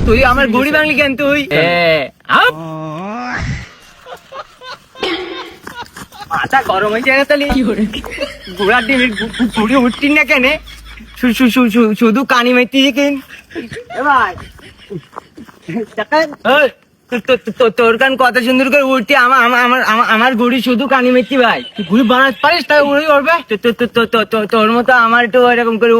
তুই আমার ঘুড়ি ভাঙলি কেন? তুই মাথা গরম হয়ে যায় না তাহলে? ঘোড়ার ডিমের ঘুড়ি উঠতি না কেন? শুধু কানি মাইতি কেন? ভাই তোর কান কত সুন্দর করে উঠতি, আমার ঘুড়ি শুধু কানি মাইতি। ভাই ঘুড়ি বানাতে পারিস তাই উড়ে উড়বে? তোর মতো আমার একটু এরকম করে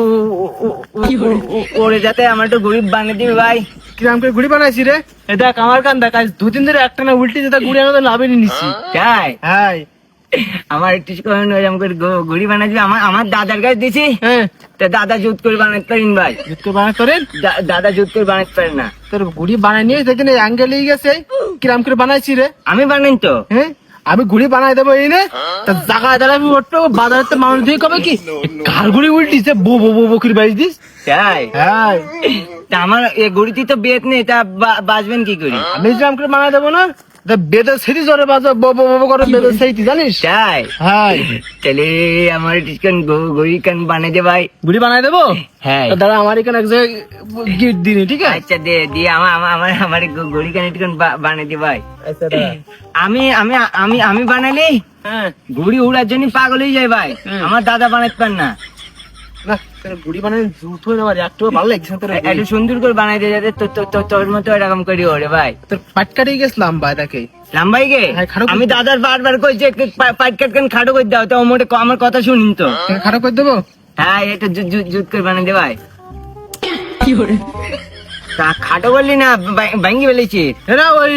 ওড়ে যাতে আমার একটু ঘুড়ি বানিয়ে দিবি ভাই। কিরাম করে ঘুড়ি বানাইছি রে? দেখ আমার কান দেখ, আজ দুদিন ধরে একটা না উল্টে যেটা ঘুড়ি আমি লাভে নিচ্ছি। তাই? হ্যাঁ, আমার একটু এরকম করে ঘুড়ি বানাই দিবি। আমার দাদার কাছে দিছি, হ্যাঁ তা দাদা জুত করে বানাতে পারেন ভাই। জুতকে বানাতে পারেন? দাদা জুত করে বানাতে পারেন না। তোর ঘুড়ি বানাই নিয়ে দেখেন অ্যাঙ্গেল লেগে গেছে। কিরাম করে বানাইছি রে? আমি বানাই তো। হ্যাঁ, আমি ঘুড়ি বানাই দেবো এই নে জায়গায় দাঁড়াবি উঠবো। বাজারে তো মানুষ দিয়ে কবে কি কার ঘুড়ি উল্টিছে বো বো বো করে বাড়ি দিস। তাই? হ্যাঁ, তা আমার এই ঘুড়িতে তো বেত নেই, তা বাজবেন কি করি? আমি কিরাম করে বানাই দেবো না? বেদের সেটি জোরে বাজা বো বো বো করে বেদের সেইটি জানিস? তাই? হ্যাঁ, তাহলে আমার ঘুড়ি কান বানাই দে ভাই। ঘুড়ি বানাই দেবো। হ্যাঁ দাঁড়া আমার এখানে এক জায়গায় গিট দিনি, ঠিক আছে? আচ্ছা দে দিয়ে আমার ঘুড়ি কান একটু বানাই দে ভাই। আচ্ছা দাঁড়া। আমি বানালি হ্যাঁ, ঘুড়ি উড়ার জন্য পাগল হয়ে যায় ভাই। আমার দাদা বানাতে পারেন না। না তোর ঘুড়ি বানাই জুত হয়ে যাবে, একটু ভালো লাগছে না তোর ঘুড়ি? একটু সুন্দর করে বানাই দে যাতে তোর মতো এরকম করে ওরে ভাই। তোর পাট কাটিয়ে গেছিলাম ভাই তাকে। লাম্বাই গে হ্যাঁ, খাড়ো করে আমি দাদার বারবার কইছে পাইট কাট কেন খাটো করে দাও, তো মোটে আমার কথা শুনিন তো। খারাপ করে দেবো? হ্যাঁ একটু জুত করে বানাই দে ভাই। তা খাটো বললি না, ভাঙ্গি ফেলেছি। না ওই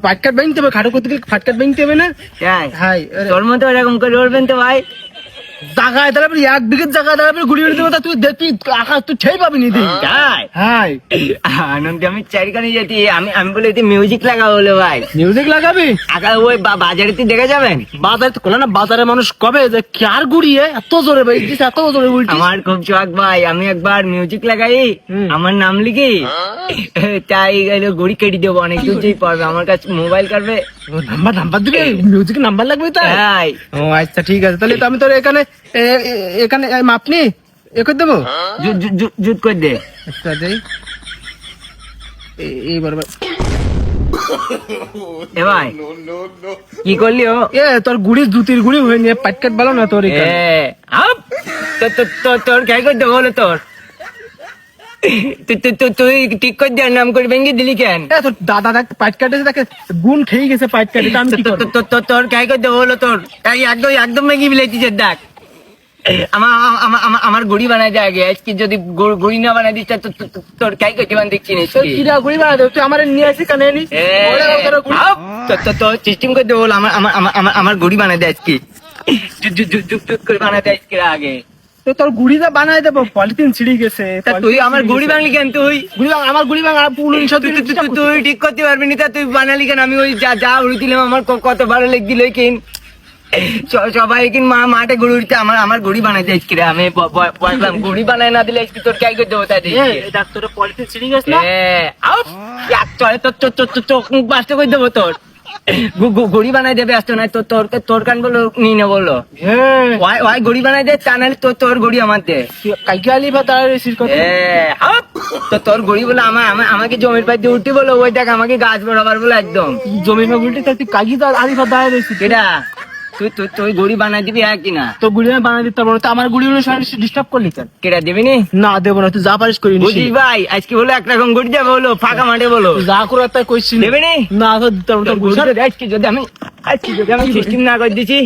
পাট কাট ভাঙতে হবে, খাটো করতে গেলে ফাট কাট ভাঙতে হবে না? তাই? হ্যাঁ, তোর মতো এরকম করে উড়বেন তো ভাই। জায়গায় দাঁড়াবে, এক বিঘের জায়গায় দাঁড়াবে ঘুড়ি উড়ে দেবো, তা তুই তুই আকাশ তুই ঠেই পাবি নি তুই। তাই? হ্যাঁ, আনন্দে আমি চারিখানে যেতে আমি বলে মিউজিক লাগাবো বলে ভাই। মিউজিক লাগাবি? আগে ওই বাজারে তুই দেখে যাবেন। বাজারে তো খোলা না, বাজারে মানুষ কবে যে কার ঘুড়িয়ে এত জোরে বেরিয়েছিস, এত জোরে উল্টিস? আমার খুব শখ ভাই, আমি একবার মিউজিক লাগাই আমার নাম লিখি, তাই ঘড়ি কেটে দেবো। অনেক দূর যেই পড়বে, আমার কাছে মোবাইল কাটবে। নাম্বার দিবে? মিউজিক নাম্বার লাগবে তাই? তাই? ও আচ্ছা ঠিক আছে, তাহলে তো আমি তোর এখানে এখানে মাপনি এ করে দেবো। জুত করে দে। আচ্ছা দেই এইবার। এ ভাই কি করলি? ও তোর গুড়ি জুতির গুড়ি হয়ে নিয়ে পাটকাট ভালো না তোর এখানে? তোর খাই করে দেবো হলো তোর। তুই ঠিক করে দেওয়ার নাম করে ভেঙে দিলি কেন? তোর দাদা দেখ পাটকাটে তাকে গুণ খেয়ে গেছে পাটকাটে, আমি কি করবো? তোর খাই করে দেবো হলো তোর। একদম ভেঙে ফেলেছিস। দেখ আমার ঘুড়ি বানাই দেয় আগে, আজকে যদি ঘুড়ি না বানাই দিস তোর খাই করতে বান দেখছি না। তোর কিরা গুড়ি বানাই দেবো? তুই আমার নিয়ে আসি কেন? তোর সিস্টেম করে দেবো আমার ঘুড়ি বানাই দেয় আজকে, করে বানাই দেয় আজকে আগে। তো তোর গুড়িটা বানাই দেবো, পলিথিন ছিঁড়ে গেছে। তুই আমার ঘুড়ি বাংলি কেন? তুই আমার গুড়ি ভাঙা পুরুষ তুই ঠিক করতে পারবি না, তা তুই বানালি কেন? আমি ওই যা উড়ি দিলাম আমার কত ভালো লেগছিল কিন। সবাই কিন মাঠে ঘুড়ি উঠতে আমার ঘুড়ি বানাই দেয় আজকে। আমি বললাম ঘুড়ি বানাই না দিলে আজকে তোর কাই করে দেবো। তাই তোর পলিথিন ছিঁড়ে গেছে না? চলে চোখ মুখ বাস্ত করে দেবো তোর। ঘুড়ি বানাই দেবে আসতো না তোর কান বলো নিয়ে নে বলো। ওই ঘুড়ি বানাই দে, তা নাহলে তোর ঘুড়ি আমার দে। কালকে আলি বা তার তোর ঘুড়ি বলে আমাকে জমির পাশ দিয়ে উঠতে বলো। ওই দেখ আমাকে গাছ বরাবর বলো একদম জমির পা উল্টে তুই কাকি তো আলি বা দাঁড়িয়ে রয়েছিস। কেডা তুই ঘুড়ি বানাই দিবি হ্যাঁ কিনা? তো গুড়ি আমি বানাই দিতে পারবো, আমার গুড়ি হলো ডিস্টার্ব করলি কেন? কেডা দিবি নি? না দেবো না, তুই যা পারিস করি বুঝিস ভাই, আজকে বলো একরকম ঘুড়ি যাবে বলো, ফাঁকা মাঠে বলো যা করে তাই কইছি দেবে নি? না তো দিতে পারবো। আজকে যদি আমি সিস্টেম না করে দিছি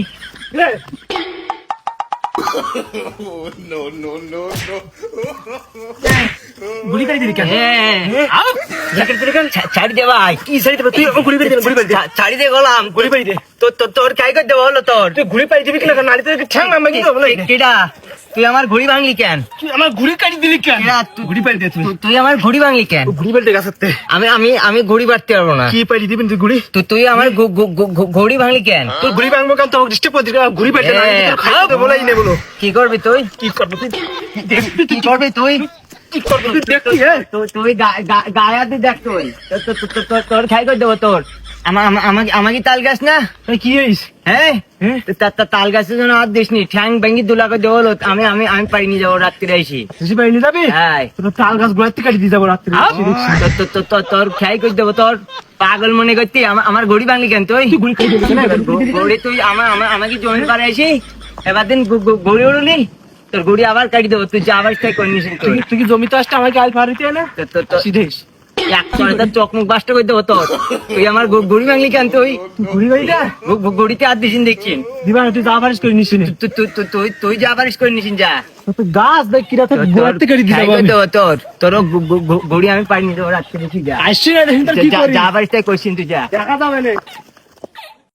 গুড়ি কাটি দিলি কেন? ছাড়ি দে ভাই। কি সাইড দেবো? তুই গুড়ি পাড়ি দেবে, গুড়ি পাড়ি দে। ছাড়ি দে গলাম। গুড়ি পাড়ি দে। তোর কাই করে দেবো হলো তোর। তুই গুড়ি পাড়ি দিবি কিনা? নাড়ি তো ঠ্যাং নামবে কি বলো? কেডা তুই আমার ঘুড়ি ভাঙলি কেন? তুই আমার গুড়ি কাটি দিলি কেন? গুড়ি পাড়ি দে। তুই আমার ঘুড়ি ভাঙলি কেন? গুড়ি পাড়ি দে গাছতে। আমি ঘুড়ি বাড়তে পারবো না। কি পাড়ি দিবি তুই গুড়ি? তুই আমার ঘুড়ি ভাঙলি কেন? তোর গুড়ি ভাঙবো কেন? তোর ডিস্টার্ব করে দিবি। গুড়ি পাড়ি দে, খাইতে বলাই নে বলো। কি করবি তুই? কি করবো তুই? কি করবি তুই? কি করবো তুই? দেখবি? তুই গায়াতে দেখ তুই। তোর খাই করে দেবো তোর। আমাকে তাল গাছ না কি হয়েছে? হ্যাঁ হ্যাঁ? তাল গাছের জন্য আর দিস নি ঠ্যাং ভেঙে দুলা করে দেবো আমি আমি আমি পারি নিয়ে যাবো রাত্রে এসে বেশি বাড়ি নিয়ে যাবি? হ্যাঁ তোর তাল গাছ গোড়াতে কাটি দিয়ে যাবো রাত্রে। তোর খেয়াই করে দেবো তোর পাগল মনে করতি আমার ঘড়ি ভাঙলি কেন তুই তুই গুলি খাই দিবি কেন? ঘড়ি তুই আমাকে জমি পারে আসি এবার দিন ঘড়ি উড়ুলি তোর ঘড়ি আবার কাটি দেবো তুই যা আবার তাই করে নিস তুই কি জমিতে আসতে আমাকে আল ফারিতে না? সিধেস এক করে তোর চোখ মুখ বাস্ট করে দেবো তোর তুই আমার ঘড়ি ভাঙলি কেন তুই ঘুরি গাড়িটা ঘড়িতে আর দিস দেখছি দিবা না, তুই যা ফারিস করে নিস নে। তুই যা পারিস করে নিস যা তো গাছ দেখ কিরা তো গোড়াতে কাটি দিয়ে যাবো আমি। তোর ঘড়ি আমি পারি নিয়ে যাবো রাত্রে দেখি যা আসছি না, দেখি তোর কি করি। যা পারিস তাই করছিস তুই যা দেখা যাবে না।